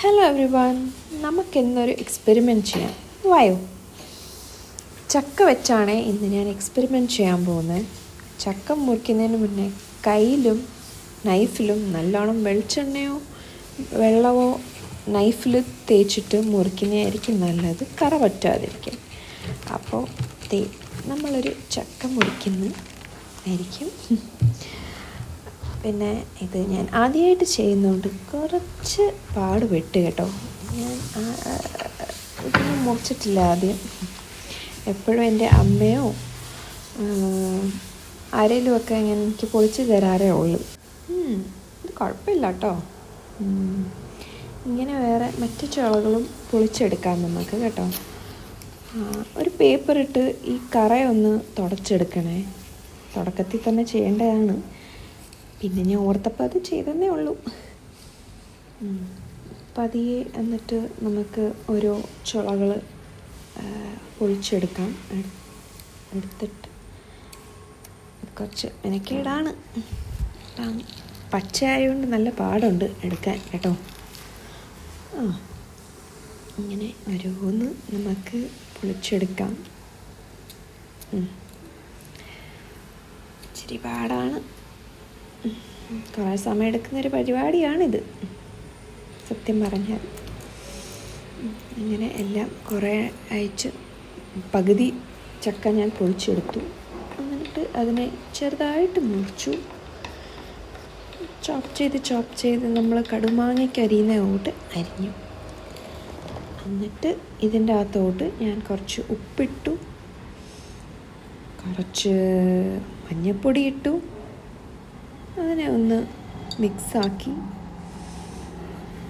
Hello every one, നമുക്കിന്നൊരു experiment ചെയ്യാം. വായോ. ചക്ക വെച്ചാണ് ഇന്ന് ഞാൻ എക്സ്പെരിമെൻറ്റ് ചെയ്യാൻ പോകുന്നത്. ചക്ക മുറിക്കുന്നതിന് മുന്നേ കയ്യിലും നൈഫിലും നല്ലോണം വെളിച്ചെണ്ണയോ വെള്ളമോ നൈഫിൽ തേച്ചിട്ട് മുറിക്കുന്നതായിരിക്കും നല്ലത്, കറ പറ്റാതിരിക്കും. അപ്പോൾ നമ്മളൊരു ചക്ക മുറിക്കുന്നതായിരിക്കും. പിന്നെ ഇത് ഞാൻ ആദ്യമായിട്ട് ചെയ്യുന്നതുകൊണ്ട് കുറച്ച് പാടുപെട്ട് കേട്ടോ. ഞാൻ ഇതൊന്നും മുറിച്ചിട്ടില്ല ആദ്യം. എപ്പോഴും എൻ്റെ അമ്മയോ ആരെങ്കിലുമൊക്കെ ഇങ്ങനെ എനിക്ക് പൊളിച്ച് തരാറേ ഉള്ളൂ. ഇത് കുഴപ്പമില്ല കേട്ടോ. ഇങ്ങനെ വേറെ മറ്റു ചുളകളും പൊളിച്ചെടുക്കാം നമുക്ക് കേട്ടോ. ഒരു പേപ്പറിട്ട് ഈ കറയൊന്ന് തുടച്ചെടുക്കണേ. തുടക്കത്തിൽ തന്നെ ചെയ്യേണ്ടതാണ്. പിന്നെ ഞാൻ ഓർത്തപ്പോൾ അത് ചെയ്തതേ ഉള്ളൂ. പതിയെ എന്നിട്ട് നമുക്ക് ഓരോ ചുളകൾ പൊളിച്ചെടുക്കാം. എടുത്തിട്ട് കുറച്ച് മെനക്കേടാണ്. പച്ചയായതുകൊണ്ട് നല്ല പാടുണ്ട് എടുക്കാൻ കേട്ടോ. ഇങ്ങനെ ഓരോന്ന് നമുക്ക് പൊളിച്ചെടുക്കാം. ഇച്ചിരി പാടാണ്, കുറേ സമയം എടുക്കുന്നൊരു പരിപാടിയാണിത് സത്യം പറഞ്ഞാൽ. ഇങ്ങനെ എല്ലാം കുറേ അയച്ച് പകുതി ചക്ക ഞാൻ പൊളിച്ചെടുത്തു. എന്നിട്ട് അതിനെ ചെറുതായിട്ട് മുറിച്ചു. ചോപ്പ് ചെയ്ത് നമ്മൾ കടുമാങ്ങയ്ക്ക് അരിയുന്ന കൂട്ട് അരിഞ്ഞു. എന്നിട്ട് ഇതിൻ്റെ അകത്തോട്ട് ഞാൻ കുറച്ച് ഉപ്പിട്ടു, കുറച്ച് മഞ്ഞൾപ്പൊടി ഇട്ടു. അതിനെ ഒന്ന് മിക്സാക്കി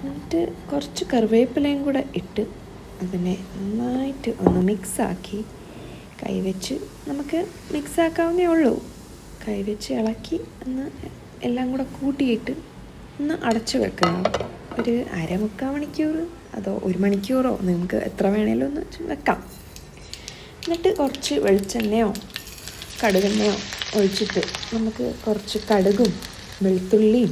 എന്നിട്ട് കുറച്ച് കറിവേപ്പിലയും കൂടെ ഇട്ട് അതിനെ നന്നായിട്ട് ഒന്ന് മിക്സാക്കി കൈവച്ച് നമുക്ക് മിക്സാക്കാവുന്നേ ഉള്ളൂ. കൈവച്ച് ഇളക്കി ഒന്ന് എല്ലാം കൂടെ കൂട്ടിയിട്ട് ഒന്ന് അടച്ചു വെക്കുക. ഒരു 1/2 മണിക്കൂർ അതോ 1 മണിക്കൂറോ നിങ്ങൾക്ക് എത്ര വേണേലും ഒന്ന് വെക്കാം. എന്നിട്ട് കുറച്ച് വെളിച്ചെണ്ണയോ കടുകെണ്ണയോ ഒഴിച്ചിട്ട് നമുക്ക് കുറച്ച് കടുകും വെളുത്തുള്ളിയും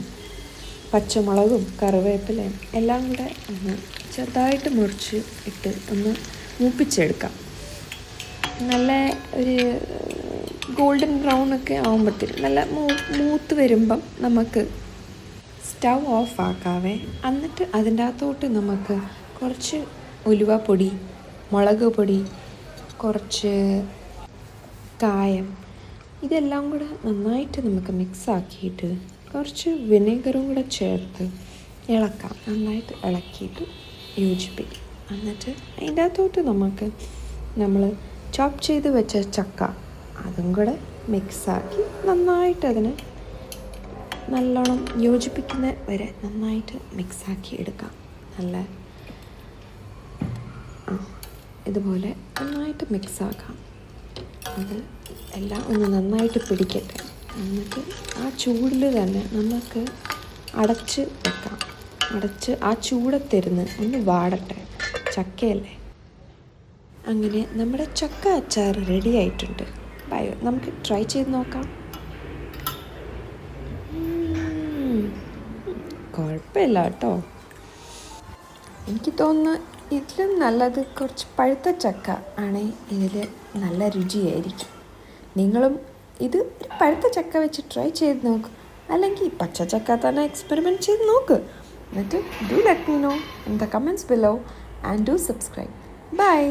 പച്ചമുളകും കറിവേപ്പിലയും എല്ലാം കൂടെ ഒന്ന് ചെറുതായിട്ട് മുറിച്ച് ഇട്ട് ഒന്ന് മൂപ്പിച്ചെടുക്കാം. നല്ല ഒരു ഗോൾഡൻ ബ്രൗൺ ഒക്കെ ആകുമ്പോഴത്തേക്കും നല്ല മൂത്ത് വരുമ്പം നമുക്ക് സ്റ്റൗ ഓഫ് ആക്കാവേ. എന്നിട്ട് അതിൻ്റെ അകത്തോട്ട് നമുക്ക് കുറച്ച് ഉലുവപ്പൊടി, മുളക് പൊടി, കുറച്ച് കായം, ഇതെല്ലാം കൂടെ നന്നായിട്ട് നമുക്ക് മിക്സാക്കിയിട്ട് കുറച്ച് വിനെഗറും കൂടെ ചേർത്ത് ഇളക്കാം. നന്നായിട്ട് ഇളക്കിയിട്ട് യോജിപ്പിക്കും. എന്നിട്ട് അതിൻ്റെ അകത്തോട്ട് നമ്മൾ ചോപ്പ് ചെയ്ത് വെച്ച ചക്ക അതും കൂടെ മിക്സാക്കി നന്നായിട്ട് അതിനെ നല്ലോണം യോജിപ്പിക്കുന്ന വരെ നന്നായിട്ട് മിക്സാക്കി എടുക്കാം. ഇതുപോലെ നന്നായിട്ട് മിക്സാക്കാം. അത് എല്ലാം ഒന്ന് നന്നായിട്ട് പിടിക്കട്ടെ. എന്നിട്ട് ആ ചൂടിൽ തന്നെ നമുക്ക് അടച്ച് വെക്കാം. അടച്ച് ആ ചൂടത്തിരുന്ന് ഒന്ന് വാടട്ടെ. ചക്കയല്ലേ. അങ്ങനെ നമ്മുടെ ചക്ക അച്ചാർ റെഡി ആയിട്ടുണ്ട്. നമുക്ക് ട്രൈ ചെയ്ത് നോക്കാം. കുഴപ്പമില്ല കേട്ടോ. എനിക്ക് തോന്നുന്നു ഇതിലും നല്ലത് കുറച്ച് പഴുത്ത ചക്ക ആണ്. ഇതിൽ നല്ല രുചിയായിരിക്കും. നിങ്ങളും ഇത് ഒരു പഴുത്ത ചക്ക വെച്ച് ട്രൈ ചെയ്ത് നോക്ക്. അല്ലെങ്കിൽ പച്ച ചക്ക തന്നെ എക്സ്പെരിമെൻറ്റ് ചെയ്ത് നോക്ക്. എന്നിട്ട് do let me know in the comments below and do subscribe. By.